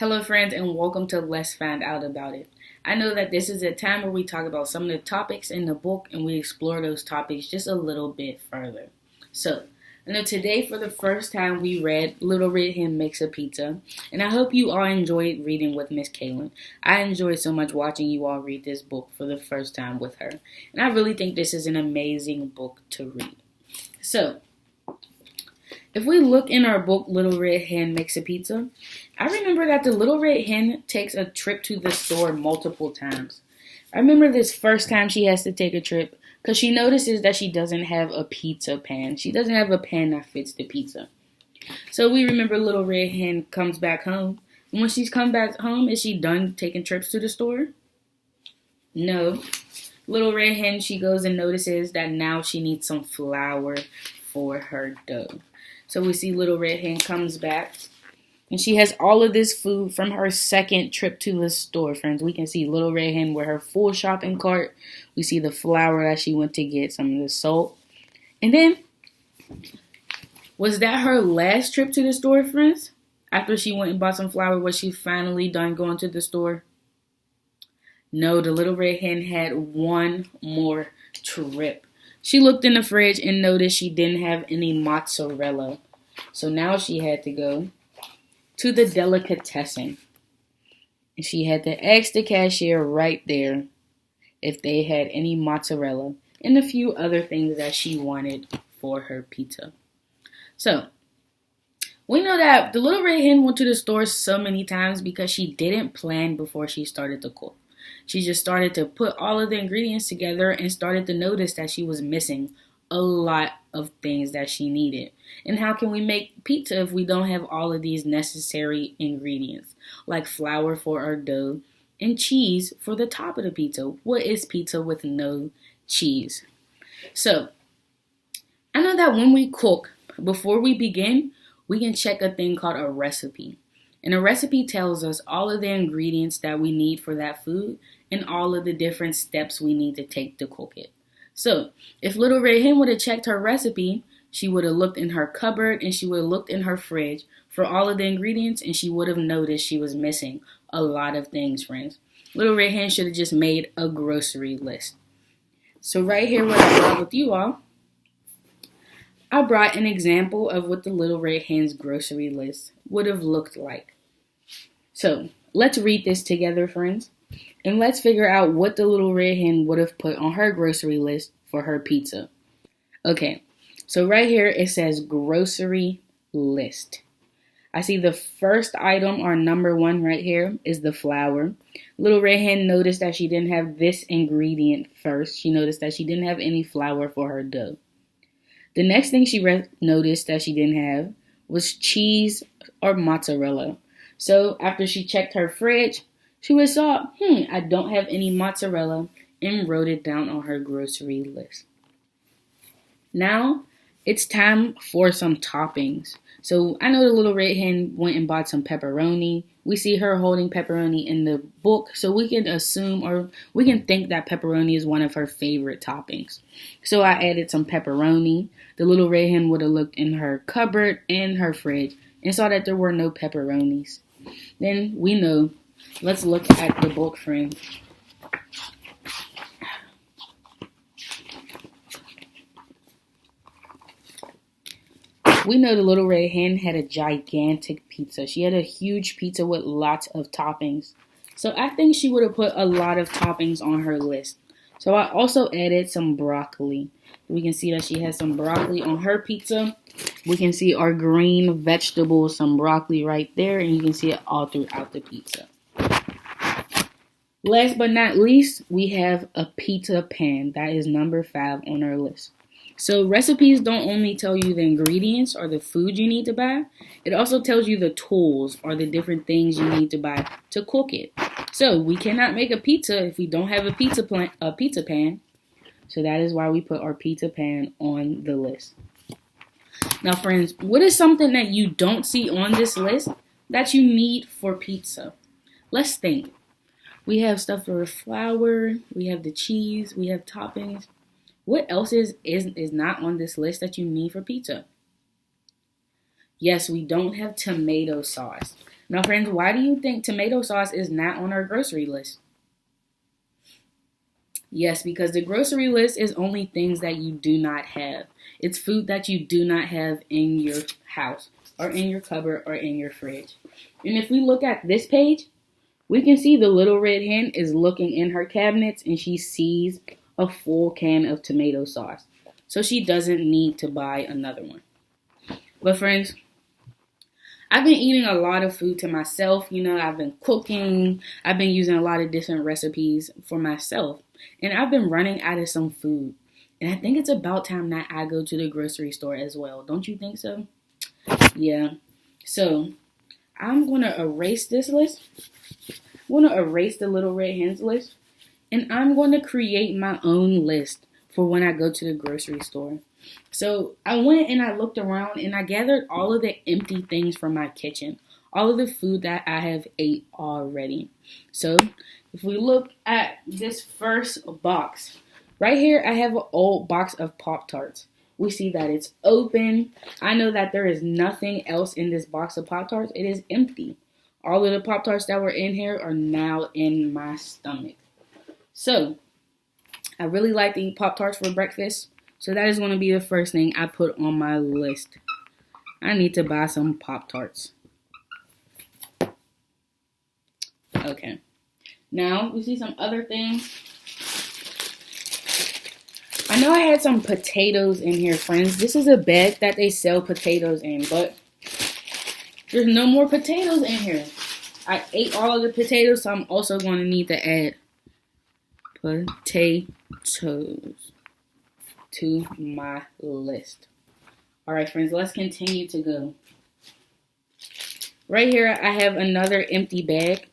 Hello, friends, and welcome to Let's Find Out About It. I know that this is a time where we talk about some of the topics in the book and we explore those topics just a little bit further. So, I know today for the first time we read Little Red Hen Makes a Pizza, and I hope you all enjoyed reading with Miss Kaylin. I enjoyed so much watching you all read this book for the first time with her, and I really think this is an amazing book to read. So, if we look in our book, Little Red Hen Makes a Pizza, I remember that the Little Red Hen takes a trip to the store multiple times. I remember this first time she has to take a trip because she notices that she doesn't have a pizza pan. She doesn't have a pan that fits the pizza. So we remember Little Red Hen comes back home. And when she's come back home, is she done taking trips to the store? No. Little Red Hen, she goes and notices that now she needs some flour for her dough. So we see Little Red Hen comes back, and she has all of this food from her second trip to the store, friends. We can see Little Red Hen with her full shopping cart. We see the flour that she went to get, some of the salt. And then, was that her last trip to the store, friends? After she went and bought some flour, was she finally done going to the store? No, the Little Red Hen had one more trip. She looked in the fridge and noticed she didn't have any mozzarella. So now she had to go to the delicatessen. And she had to ask the cashier right there if they had any mozzarella and a few other things that she wanted for her pizza. So, we know that the Little Red Hen went to the store so many times because she didn't plan before she started to cook. She just started to put all of the ingredients together and started to notice that she was missing a lot of things that she needed. And how can we make pizza if we don't have all of these necessary ingredients, like flour for our dough and cheese for the top of the pizza? What is pizza with no cheese? So, I know that when we cook, before we begin, we can check a thing called a recipe. And a recipe tells us all of the ingredients that we need for that food and all of the different steps we need to take to cook it. So, if Little Red Hen would have checked her recipe, she would have looked in her cupboard and she would have looked in her fridge for all of the ingredients, and she would have noticed she was missing a lot of things, friends. Little Red Hen should have just made a grocery list. So right here, what I brought with you all, I brought an example of what the Little Red Hen's grocery list would have looked like. So, let's read this together, friends, and let's figure out what the Little Red Hen would have put on her grocery list for her pizza. Okay, so right here it says grocery list. I see the first item, or number one right here, is the flour. Little Red Hen noticed that she didn't have this ingredient first. She noticed that she didn't have any flour for her dough. The next thing she noticed that she didn't have was cheese or mozzarella. So after she checked her fridge, she would saw, I don't have any mozzarella, and wrote it down on her grocery list. Now, it's time for some toppings. So I know the Little Red Hen went and bought some pepperoni. We see her holding pepperoni in the book, so we can assume, or we can think that pepperoni is one of her favorite toppings. So I added some pepperoni. The Little Red Hen would have looked in her cupboard and her fridge and saw that there were no pepperonis. Then we know, let's look at the book, friends. We know the Little Red Hen had a gigantic pizza. She had a huge pizza with lots of toppings. So I think she would have put a lot of toppings on her list. So I also added some broccoli. We can see that she has some broccoli on her pizza. We can see our green vegetables, some broccoli right there, and you can see it all throughout the pizza. Last but not least, we have a pizza pan. That is number 5 on our list. So recipes don't only tell you the ingredients or the food you need to buy, it also tells you the tools or the different things you need to buy to cook it. So we cannot make a pizza if we don't have a pizza pan. So that is why we put our pizza pan on the list. Now, friends, what is something that you don't see on this list that you need for pizza? Let's think. We have stuff for flour, we have the cheese, we have toppings. What else is not on this list that you need for pizza? Yes, we don't have tomato sauce. Now, friends, why do you think tomato sauce is not on our grocery list? Yes, because the grocery list is only things that you do not have. It's food that you do not have in your house or in your cupboard or in your fridge. And if we look at this page, we can see the little red hen is looking in her cabinets and she sees a full can of tomato sauce. So she doesn't need to buy another one. But friends, I've been eating a lot of food to myself. I've been cooking. I've been using a lot of different recipes for myself. And I've been running out of some food. And I think it's about time that I go to the grocery store as well. Don't you think so? Yeah. So I'm going to erase this list. I'm going to erase the little red hens list. And I'm going to create my own list for when I go to the grocery store. So I went and I looked around and I gathered all of the empty things from my kitchen. All of the food that I have ate already. So if we look at this first box, right here I have an old box of Pop-Tarts. We see that it's open. I know that there is nothing else in this box of Pop-Tarts. It is empty. All of the Pop-Tarts that were in here are now in my stomach. So I really like to eat Pop-Tarts for breakfast. So that is going to be the first thing I put on my list. I need to buy some Pop-Tarts. Okay. Now, we see some other things. I know I had some potatoes in here, friends. This is a bag that they sell potatoes in, but there's no more potatoes in here. I ate all of the potatoes, so I'm also going to need to add potatoes to my list. Alright, friends, let's continue to go. Right here, I have another empty bag.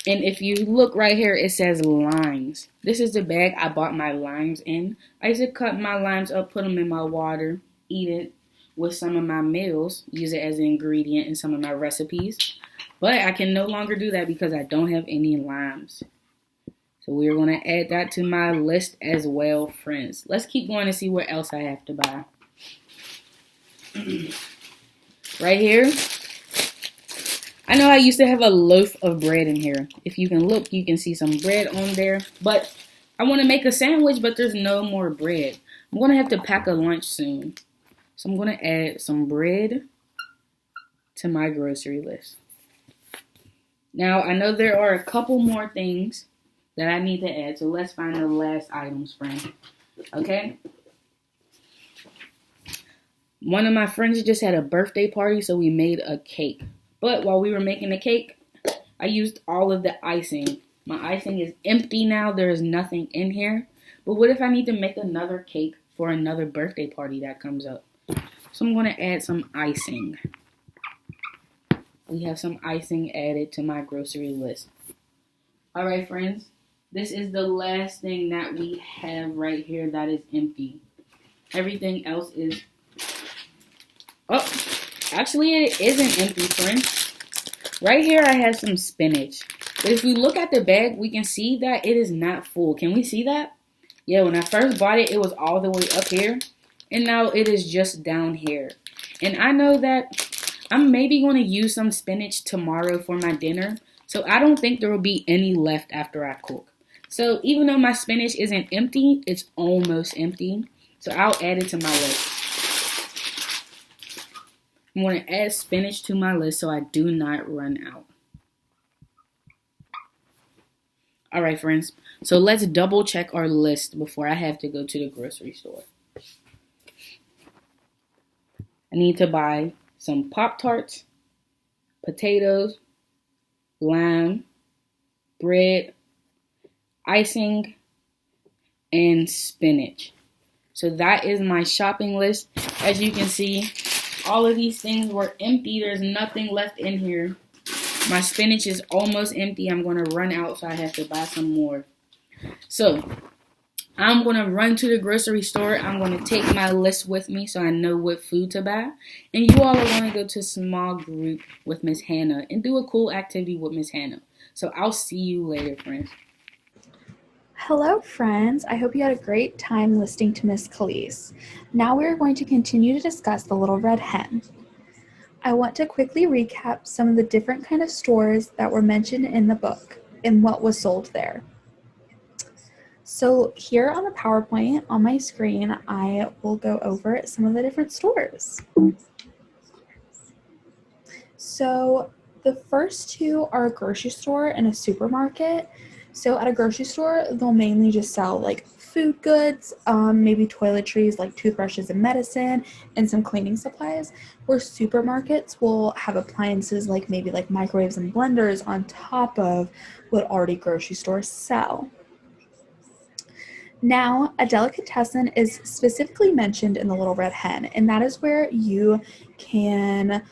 And if you look right here, it says limes. This is the bag I bought my limes in. I used to cut my limes up, put them in my water, eat it with some of my meals, use it as an ingredient in some of my recipes. But I can no longer do that because I don't have any limes. So we're going to add that to my list as well, friends. Let's keep going to see what else I have to buy. Right here, I know I used to have a loaf of bread in here. If you can look, you can see some bread on there. But I want to make a sandwich, but there's no more bread. I'm going to have to pack a lunch soon. So I'm going to add some bread to my grocery list. Now, I know there are a couple more things that I need to add. So let's find the last items, friend. Okay? One of my friends just had a birthday party, so we made a cake. But while we were making the cake, I used all of the icing. My icing is empty now. There is nothing in here. But what if I need to make another cake for another birthday party that comes up? So I'm going to add some icing. We have some icing added to my grocery list. Alright, friends. This is the last thing that we have right here that is empty. Everything else is... Oh! Actually, it isn't empty, friends. Right here, I have some spinach. But if we look at the bag, we can see that it is not full. Can we see that? Yeah, when I first bought it, it was all the way up here. And now it is just down here. And I know that I'm maybe going to use some spinach tomorrow for my dinner. So I don't think there will be any left after I cook. So even though my spinach isn't empty, it's almost empty. So I'll add it to my list. I'm going to add spinach to my list so I do not run out. Alright, friends. So let's double check our list before I have to go to the grocery store. I need to buy some Pop-Tarts, potatoes, lime, bread, icing, and spinach. So that is my shopping list. As you can see, all of these things were empty. There's nothing left in here. My spinach is almost empty. I'm going to run out, so I have to buy some more. So, I'm going to run to the grocery store. I'm going to take my list with me so I know what food to buy. And you all are going to go to a small group with Miss Hannah and do a cool activity with Miss Hannah. So, I'll see you later, friends. Hello, friends. I hope you had a great time listening to Miss Khalees. Now we're going to continue to discuss the little red hen. I want to quickly recap some of the different kind of stores that were mentioned in the book and what was sold there. So here on the PowerPoint on my screen, I will go over some of the different stores. So the first two are a grocery store and a supermarket. So at a grocery store, they'll mainly just sell like food goods, maybe toiletries like toothbrushes and medicine, and some cleaning supplies. Where supermarkets will have appliances like maybe like microwaves and blenders on top of what already grocery stores sell. Now, a delicatessen is specifically mentioned in the Little Red Hen, and that is where you can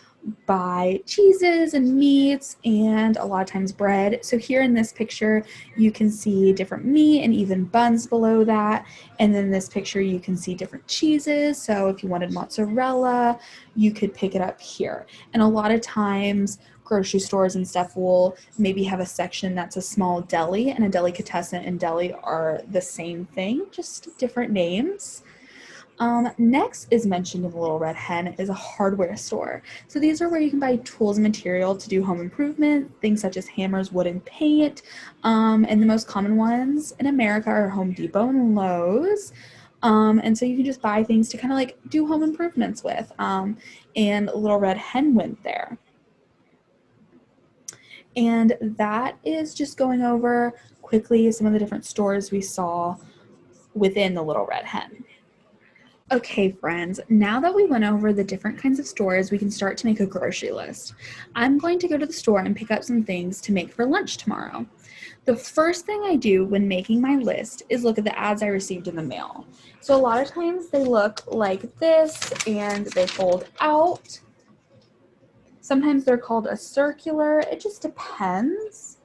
buy cheeses and meats and a lot of times bread. So here in this picture, you can see different meat and even buns below that. And then this picture, you can see different cheeses. So if you wanted mozzarella, you could pick it up here. And a lot of times, grocery stores and stuff will maybe have a section that's a small deli, and a delicatessen and deli are the same thing, just different names. Next is mentioned in the Little Red Hen is a hardware store. So these are where you can buy tools and material to do home improvement, things such as hammers, wood, and paint. And the most common ones in America are Home Depot and Lowe's. And so you can just buy things to kind of like do home improvements with. And Little Red Hen went there. And that is just going over quickly some of the different stores we saw within the Little Red Hen. Okay, friends, now that we went over the different kinds of stores, we can start to make a grocery list. I'm going to go to the store and pick up some things to make for lunch tomorrow. The first thing I do when making my list is look at the ads I received in the mail. So a lot of times they look like this and they fold out. Sometimes they're called a circular. It just depends.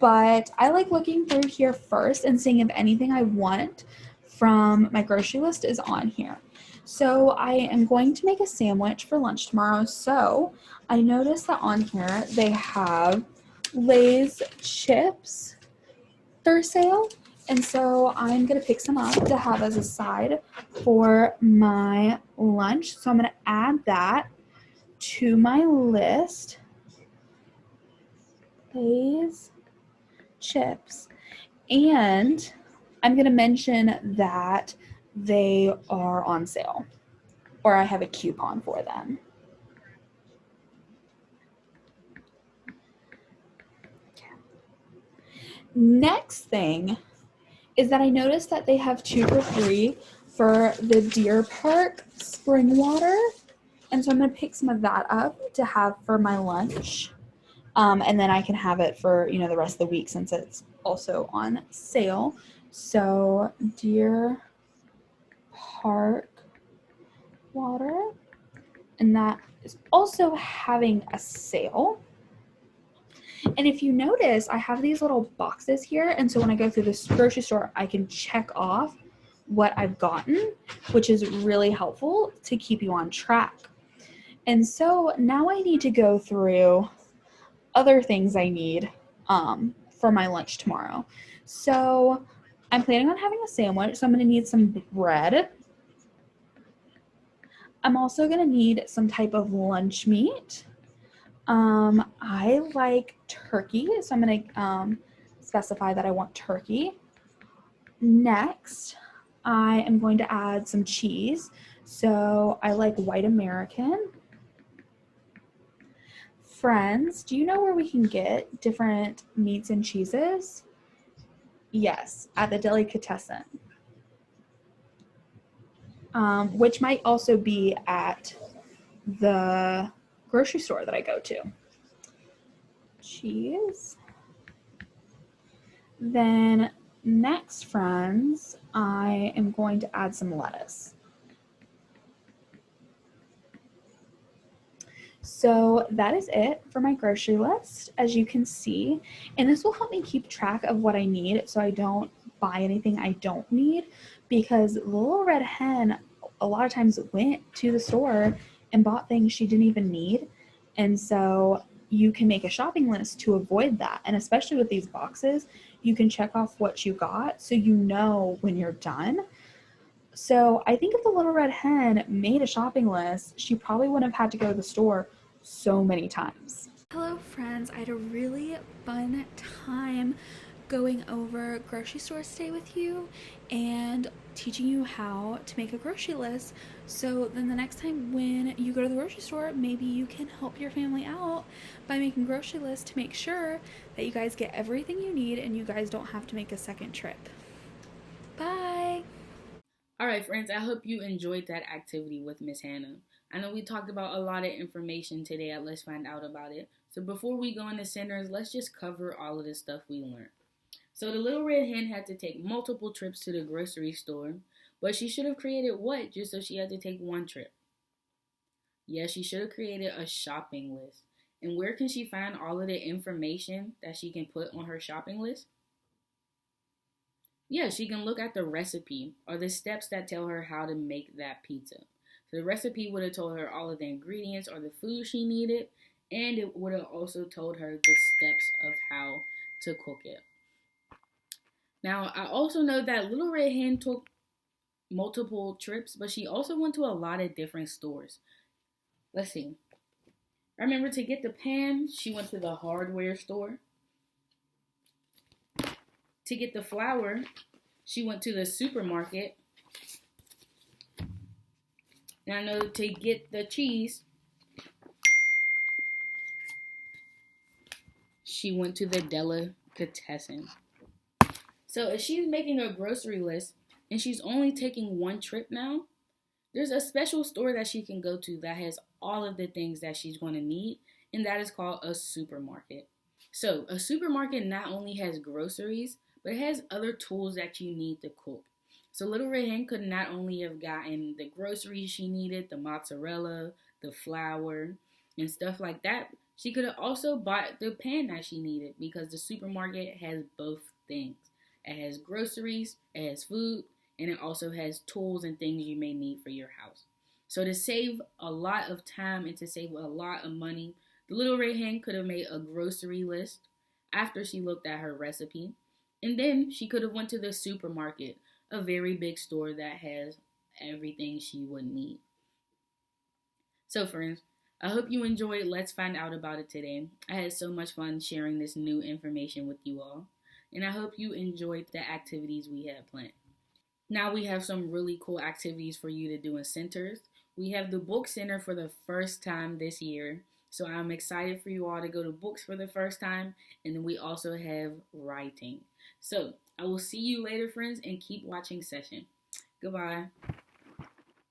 But I like looking through here first and seeing if anything I want from my grocery list is on here. So I am going to make a sandwich for lunch tomorrow. So I noticed that on here they have Lay's chips for sale. And so I'm going to pick some up to have as a side for my lunch. So I'm going to add that to my list. Lay's chips. And I'm going to mention that they are on sale, or I have a coupon for them. Next thing is that I noticed that they have 2 for $3 for the Deer Park spring water. And so I'm going to pick some of that up to have for my lunch. And then I can have it for, the rest of the week since it's also on sale. So Deer Park water, and that is also having a sale. And if you notice, I have these little boxes here, and so when I go through this grocery store, I can check off what I've gotten, which is really helpful to keep you on track. And so now I need to go through other things I need for my lunch tomorrow. So I'm planning on having a sandwich, so I'm going to need some bread. I'm also going to need some type of lunch meat. I like turkey, so I'm going to specify that I want turkey. Next, I am going to add some cheese. So I like white American. Friends, do you know where we can get different meats and cheeses? Yes, at the delicatessen. Which might also be at the grocery store that I go to. Cheese. Then next, friends, I am going to add some lettuce. So that is it for my grocery list, as you can see, and this will help me keep track of what I need so I don't buy anything I don't need, because the Little Red Hen a lot of times went to the store and bought things she didn't even need, and so you can make a shopping list to avoid that. And especially with these boxes, you can check off what you got so you know when you're done. So I think if the little red hen made a shopping list, she probably wouldn't have had to go to the store so many times. Hello, friends. I had a really fun time going over grocery store stay with you and teaching you how to make a grocery list. So then the next time when you go to the grocery store, maybe you can help your family out by making grocery lists to make sure that you guys get everything you need and you guys don't have to make a second trip. Bye. All right, friends, I hope you enjoyed that activity with Miss Hannah. I know we talked about a lot of information today at Let's Find Out About It. So before we go into centers, let's just cover all of the stuff we learned. So the little red hen had to take multiple trips to the grocery store, but she should have created what just so she had to take one trip? Yes, she should have created a shopping list. And where can she find all of the information that she can put on her shopping list? Yeah, she can look at the recipe or the steps that tell her how to make that pizza. So the recipe would have told her all of the ingredients or the food she needed, and it would have also told her the steps of how to cook it. Now, I also know that Little Red Hen took multiple trips, but she also went to a lot of different stores. Let's see. I remember to get the pan, she went to the hardware store. To get the flour, she went to the supermarket. And I know to get the cheese, she went to the delicatessen. So if she's making a grocery list and she's only taking one trip now, there's a special store that she can go to that has all of the things that she's going to need, and that is called a supermarket. So a supermarket not only has groceries, but it has other tools that you need to cook. So Little Red Hen could not only have gotten the groceries she needed, the mozzarella, the flour, and stuff like that, she could have also bought the pan that she needed because the supermarket has both things. It has groceries, it has food, and it also has tools and things you may need for your house. So to save a lot of time and to save a lot of money, the Little Red Hen could have made a grocery list after she looked at her recipe, and then she could have went to the supermarket, a very big store that has everything she would need. So friends, I hope you enjoyed Let's Find Out About It today. I had so much fun sharing this new information with you all, and I hope you enjoyed the activities we had planned. Now we have some really cool activities for you to do in centers. We have the book center for the first time this year. So I'm excited for you all to go to books for the first time. And then we also have writing. So I will see you later, friends, and keep watching session. Goodbye.